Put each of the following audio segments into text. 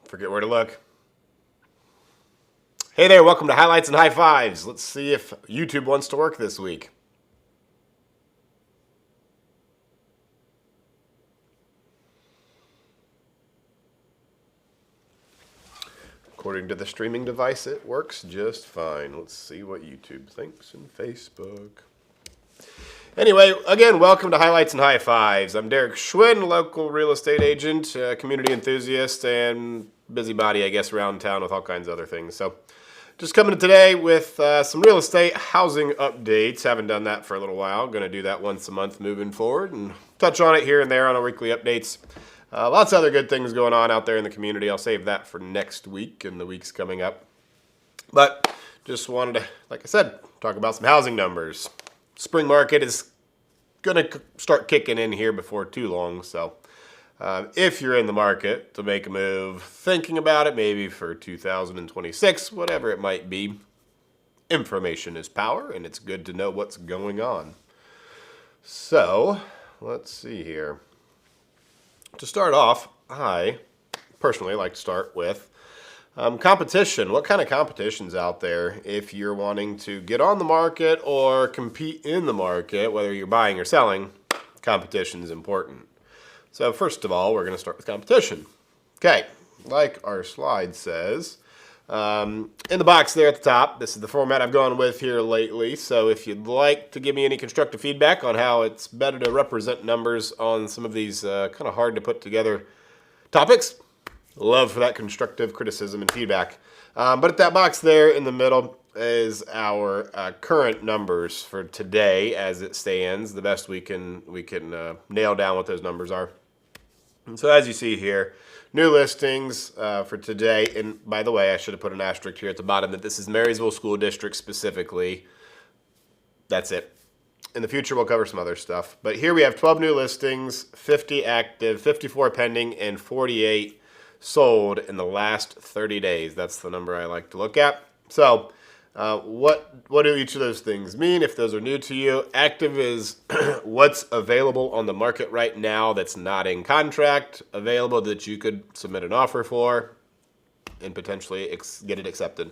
Forget where to look. Hey there, welcome to Highlights and High Fives. Let's see if YouTube wants to work this week. According to the streaming device, it works just fine. Let's see what YouTube thinks and Facebook. Anyway, again, welcome to Highlights and High Fives. I'm Derek Schwinn, local real estate agent, community enthusiast, and busybody, I guess, around town with all kinds of other things. So just coming today with some real estate housing updates. Haven't done that for a little while. Going to do that once a month moving forward and touch on it here and there on our weekly updates. Lots of other good things going on out there in the community. I'll save that for next week and the weeks coming up. But just wanted to, like I said, talk about some housing numbers. Spring market is going to start kicking in here before too long. So if you're in the market to make a move, thinking about it maybe for 2026, whatever it might be, information is power, and it's good to know what's going on. So let's see here. To start off, I personally like to start with competition. What kind of competition's out there if you're wanting to get on the market or compete in the market, whether you're buying or selling? Competition is important. So first of all, we're going to start with competition. Okay, like our slide says, in the box there at the top, this is the format I've gone with here lately. So if you'd like to give me any constructive feedback on how it's better to represent numbers on some of these kind of hard to put together topics, love for that constructive criticism and feedback. But at that box there in the middle is our current numbers for today as it stands, the best we can nail down what those numbers are. And so as you see here, new listings for today, and by the way, I should have put an asterisk here at the bottom that this is Marysville School District specifically. That's it. In the future, we'll cover some other stuff. But here we have 12 new listings, 50 active, 54 pending, and 48 sold in the last 30 days. That's the number I like to look at. So what do each of those things mean if those are new to you? Active is what's available on the market right now that's not in contract, available that you could submit an offer for and potentially get it accepted.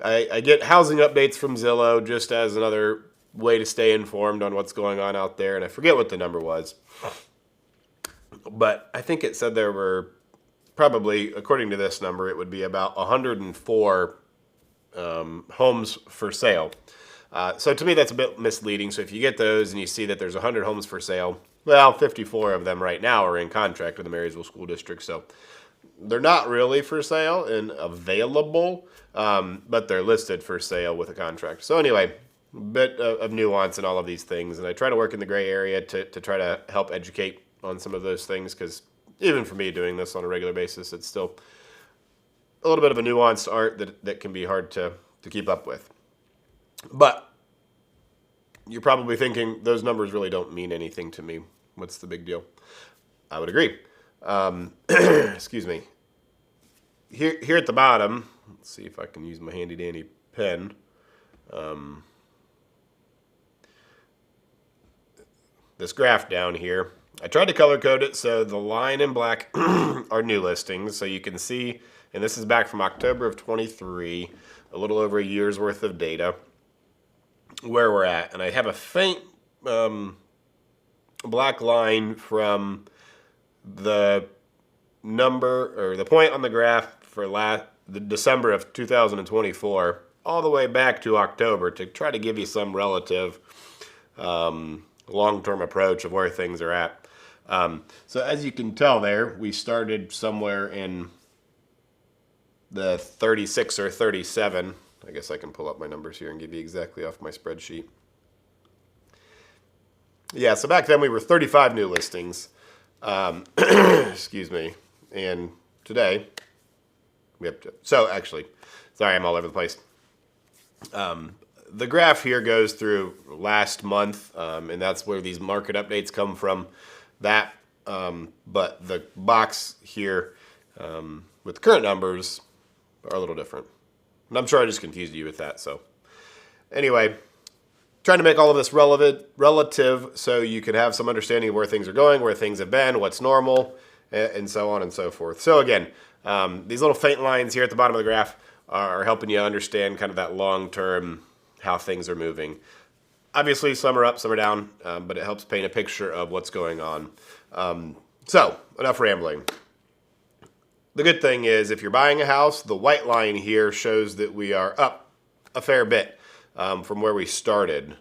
I get housing updates from Zillow just as another way to stay informed on what's going on out there, and I forget what the number was. But I think it said there were probably, according to this number, it would be about 104 homes for sale. So to me, that's a bit misleading. So if you get those and you see that there's 100 homes for sale, well, 54 of them right now are in contract with the Marysville School District. So they're not really for sale and available, but they're listed for sale with a contract. So anyway, a bit of nuance in all of these things. And I try to work in the gray area to try to help educate on some of those things, because even for me doing this on a regular basis, it's still a little bit of a nuanced art that can be hard to keep up with. But you're probably thinking, those numbers really don't mean anything to me. What's the big deal? I would agree. Excuse me. Here at the bottom, let's see if I can use my handy dandy pen. This graph down here, I tried to color code it so the line in black are new listings, so you can see, and this is back from October of 23, a little over a year's worth of data, where we're at. And I have a faint black line from the number, or the point on the graph for the December of 2024, all the way back to October, to try to give you some relative long-term approach of where things are at. So as you can tell there, we started somewhere in the 36 or 37. I guess I can pull up my numbers here and give you exactly off my spreadsheet. Yeah, so back then we were 35 new listings. Excuse me. And today, we have to, so actually, sorry, I'm all over the place. The graph here goes through last month, and that's where these market updates come from. But the box here with the current numbers are a little different. And I'm sure I just confused you with that. So anyway, trying to make all of this relative so you can have some understanding of where things are going, where things have been, what's normal, and so on and so forth. So again, these little faint lines here at the bottom of the graph are helping you understand kind of that long-term how things are moving. Obviously, some are up, some are down, but it helps paint a picture of what's going on. So, enough rambling. The good thing is, if you're buying a house, the white line here shows that we are up a fair bit from where we started.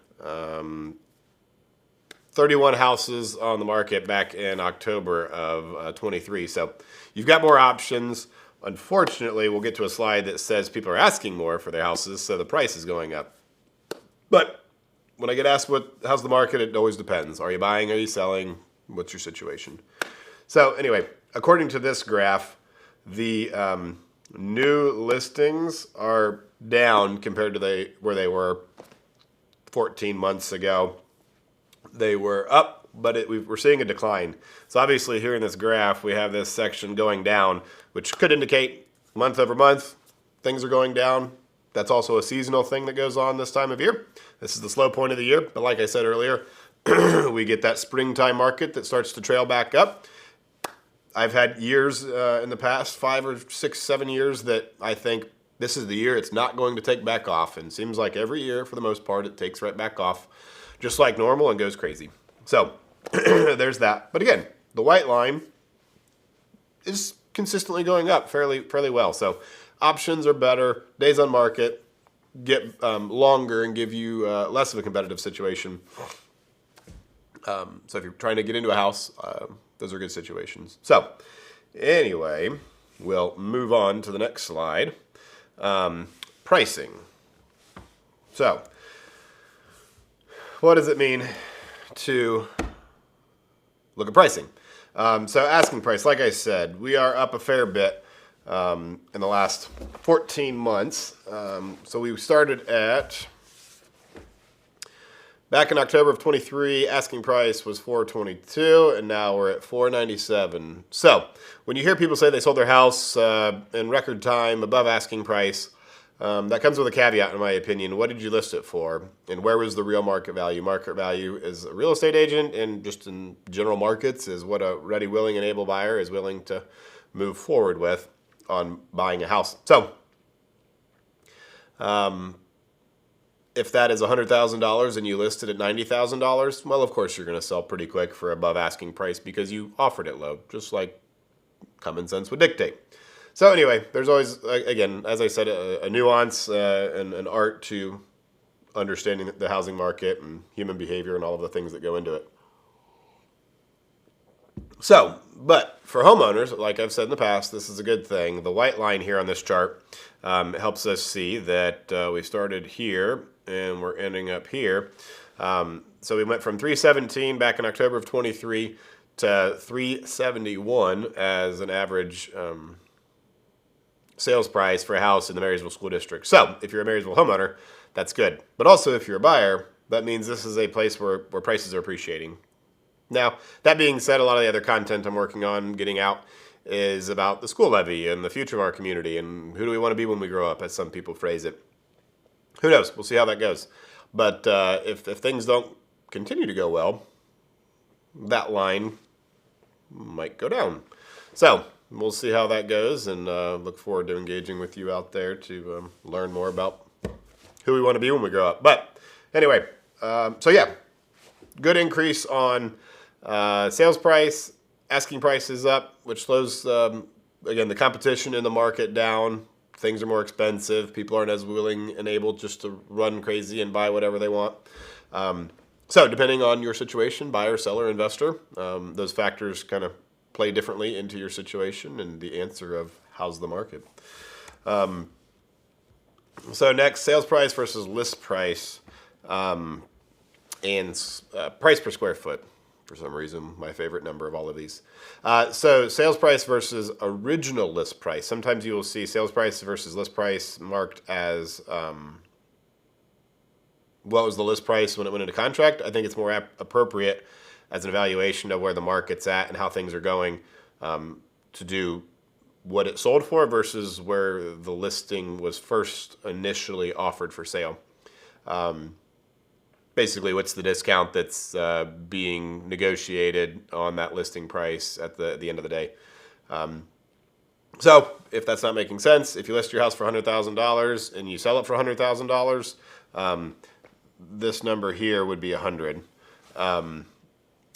31 houses on the market back in October of 23. So, you've got more options. Unfortunately, we'll get to a slide that says people are asking more for their houses, so the price is going up. But when I get asked how's the market, it always depends. Are you buying? Are you selling? What's your situation? So anyway, according to this graph, the new listings are down compared to where they were 14 months ago. They were up, but we're seeing a decline. So obviously here in this graph, we have this section going down, which could indicate month over month, things are going down. That's also a seasonal thing that goes on this time of year. This is the slow point of the year. But like I said earlier, we get that springtime market that starts to trail back up. I've had years in the past, 5 or 6, 7 years, that I think this is the year it's not going to take back off. And it seems like every year, for the most part, it takes right back off, just like normal, and goes crazy. So there's that. But again, the white line is consistently going up fairly well. So options are better. Days on market get longer and give you less of a competitive situation. So if you're trying to get into a house, those are good situations. So anyway, we'll move on to the next slide. Pricing. So what does it mean to look at pricing? So asking price, like I said, we are up a fair bit in the last 14 months. So we started back in October of 23, asking price was $422, and now we're at $497. So when you hear people say they sold their house in record time above asking price, that comes with a caveat, in my opinion. What did you list it for? And where was the real market value? Market value is a real estate agent, and just in general markets is what a ready, willing, and able buyer is willing to move forward with on buying a house. So if that is $100,000 and you list it at $90,000, well, of course you're going to sell pretty quick for above asking price because you offered it low, just like common sense would dictate. So anyway, there's always, again, as I said, a nuance and an art to understanding the housing market and human behavior and all of the things that go into it. So, but for homeowners, like I've said in the past, this is a good thing. The white line here on this chart helps us see that we started here and we're ending up here. So we went from 317 back in October of 23 to 371 as an average sales price for a house in the Marysville School District. So if you're a Marysville homeowner, that's good. But also if you're a buyer, that means this is a place where prices are appreciating. Now, that being said, a lot of the other content I'm working on getting out is about the school levy and the future of our community and who do we want to be when we grow up, as some people phrase it. Who knows? We'll see how that goes. But if things don't continue to go well, that line might go down. So we'll see how that goes, and look forward to engaging with you out there to learn more about who we want to be when we grow up. But anyway, so yeah, good increase on sales price. Asking price is up, which slows, again, the competition in the market down. Things are more expensive. People aren't as willing and able just to run crazy and buy whatever they want. So depending on your situation, buyer, seller, investor, those factors kind of play differently into your situation and the answer of how's the market. So next, sales price versus list price and price per square foot. For some reason, my favorite number of all of these. So sales price versus original list price. Sometimes you will see sales price versus list price marked as what was the list price when it went into contract. I think it's more appropriate as an evaluation of where the market's at and how things are going to do what it sold for versus where the listing was first initially offered for sale. basically what's the discount that's being negotiated on that listing price at the end of the day. So if that's not making sense, if you list your house for $100,000 and you sell it for $100,000, this number here would be 100.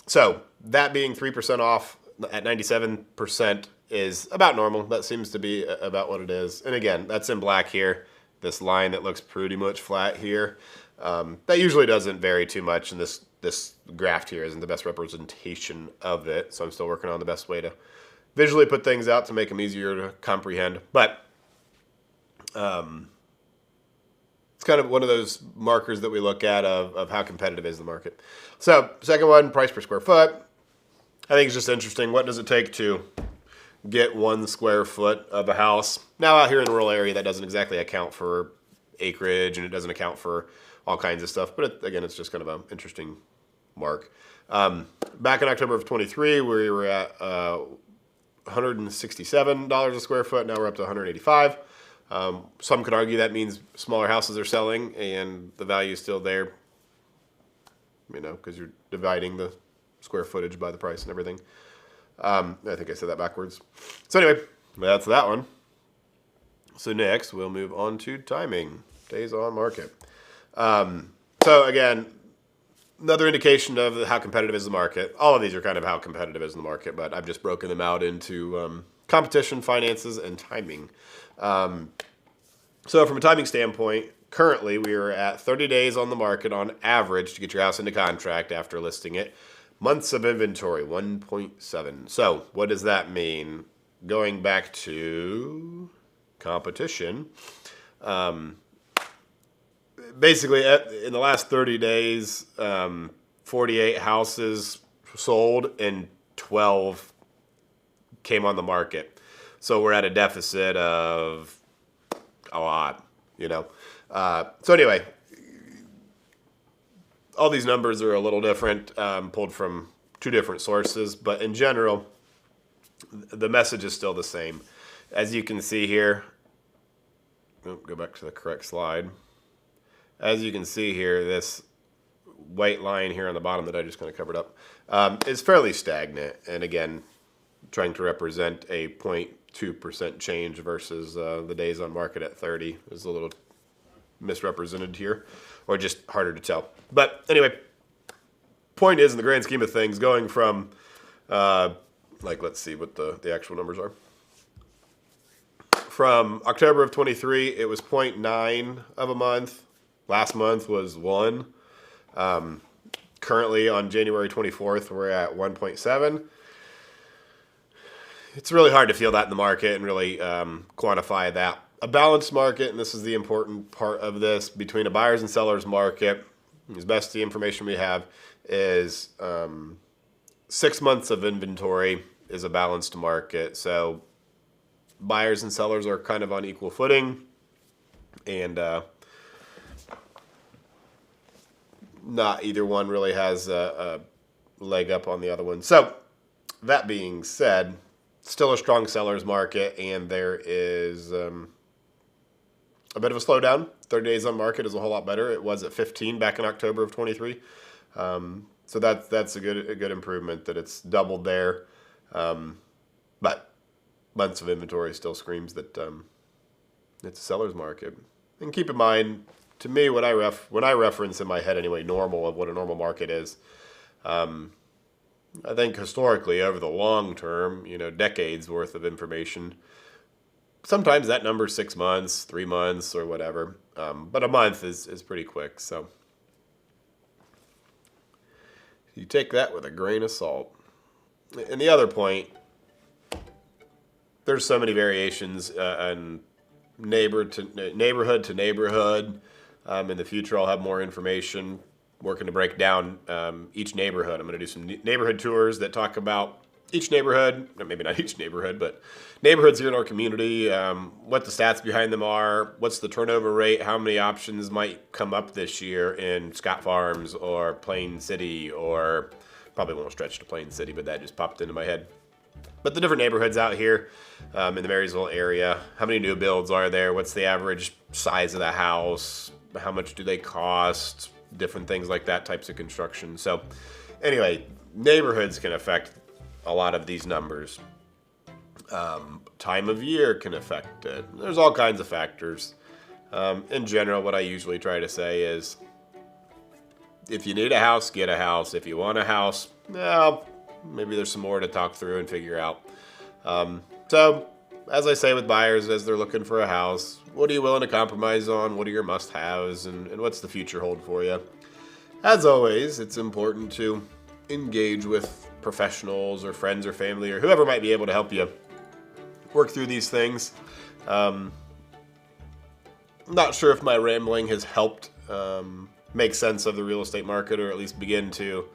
So that being 3% off at 97% is about normal. That seems to be about what it is. And again, that's in black here. This line that looks pretty much flat here. That usually doesn't vary too much, and this graph here isn't the best representation of it. So I'm still working on the best way to visually put things out to make them easier to comprehend. But it's kind of one of those markers that we look at of how competitive is the market. So second one, price per square foot. I think it's just interesting. What does it take to get 1 square foot of a house? Now out here in the rural area, that doesn't exactly account for acreage, and it doesn't account for all kinds of stuff. But again, it's just kind of an interesting mark. Back in October of 23, we were at $167 a square foot. Now we're up to $185. Some could argue that means smaller houses are selling and the value is still there, because you're dividing the square footage by the price and everything. I think I said that backwards. So anyway, that's that one. So next, we'll move on to timing, days on market. So again, another indication of how competitive is the market. All of these are kind of how competitive is the market, but I've just broken them out into competition, finances, and timing. So from a timing standpoint, currently we are at 30 days on the market on average to get your house into contract after listing it. Months of inventory, 1.7. So what does that mean? Going back to competition, basically in the last 30 days, 48 houses sold and 12 came on the market. So we're at a deficit of a lot, So anyway, all these numbers are a little different, pulled from 2 different sources, but in general, the message is still the same. As you can see here, go back to the correct slide. As you can see here, this white line here on the bottom that I just kind of covered up is fairly stagnant. And again, trying to represent a 0.2% change versus the days on market at 30 is a little misrepresented here, or just harder to tell. But anyway, point is, in the grand scheme of things, going from, let's see what the actual numbers are. From October of 23, it was 0.9 of a month. Last month was 1. Currently on January 24th, we're at 1.7. It's really hard to feel that in the market and really quantify that. A balanced market, and this is the important part of this, between a buyer's and seller's market, as best the information we have is 6 months of inventory is a balanced market. So buyers and sellers are kind of on equal footing, and not either one really has a leg up on the other one. So that being said, still a strong seller's market, and there is a bit of a slowdown. 30 days on market is a whole lot better. It was at 15 back in October of 23. So that's a good improvement that it's doubled there. But months of inventory still screams that it's a seller's market. And keep in mind, to me, when I reference in my head anyway, normal of what a normal market is, I think historically over the long term, decades worth of information, sometimes that number is 6 months, 3 months, or whatever. But a month is pretty quick. So you take that with a grain of salt. And the other point, there's so many variations on neighborhood to neighborhood. In the future, I'll have more information working to break down each neighborhood. I'm going to do some neighborhood tours that talk about each neighborhood, maybe not each neighborhood, but neighborhoods here in our community, what the stats behind them are, what's the turnover rate, how many options might come up this year in Scott Farms or Plain City, or probably won't stretch to Plain City, but that just popped into my head. But the different neighborhoods out here in the Marysville area, how many new builds are there, what's the average size of the house, how much do they cost, different things like that, types of construction. So anyway, neighborhoods can affect a lot of these numbers. Time of year can affect it. There's all kinds of factors. In general, what I usually try to say is, if you need a house, get a house. If you want a house, well, maybe there's some more to talk through and figure out. So, as I say with buyers as they're looking for a house, what are you willing to compromise on? What are your must-haves? And what's the future hold for you? As always, it's important to engage with professionals or friends or family or whoever might be able to help you work through these things. I'm not sure if my rambling has helped make sense of the real estate market, or at least begin to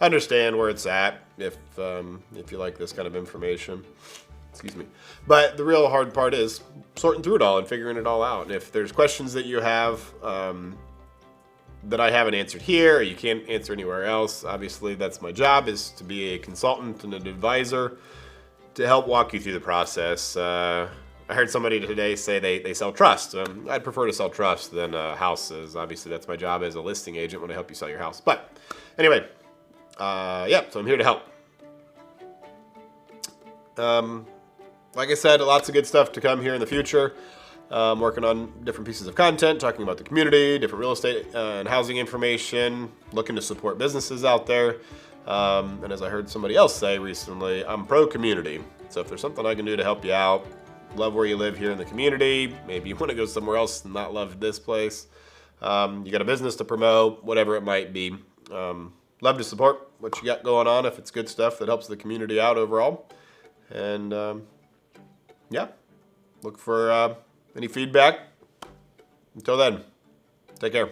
understand where it's at, if you like this kind of information. Excuse me. But the real hard part is sorting through it all and figuring it all out. And if there's questions that you have that I haven't answered here, or you can't answer anywhere else, obviously that's my job, is to be a consultant and an advisor to help walk you through the process. I heard somebody today say they sell trust. I'd prefer to sell trust than houses. Obviously, that's my job as a listing agent when I help you sell your house. But anyway, yeah, so I'm here to help. Like I said, lots of good stuff to come here in the future. I'm working on different pieces of content, talking about the community, different real estate and housing information, looking to support businesses out there. And as I heard somebody else say recently, I'm pro-community. So if there's something I can do to help you out, love where you live here in the community, maybe you want to go somewhere else and not love this place, you got a business to promote, whatever it might be, love to support what you got going on if it's good stuff that helps the community out overall. And yeah, look for any feedback. Until then, take care.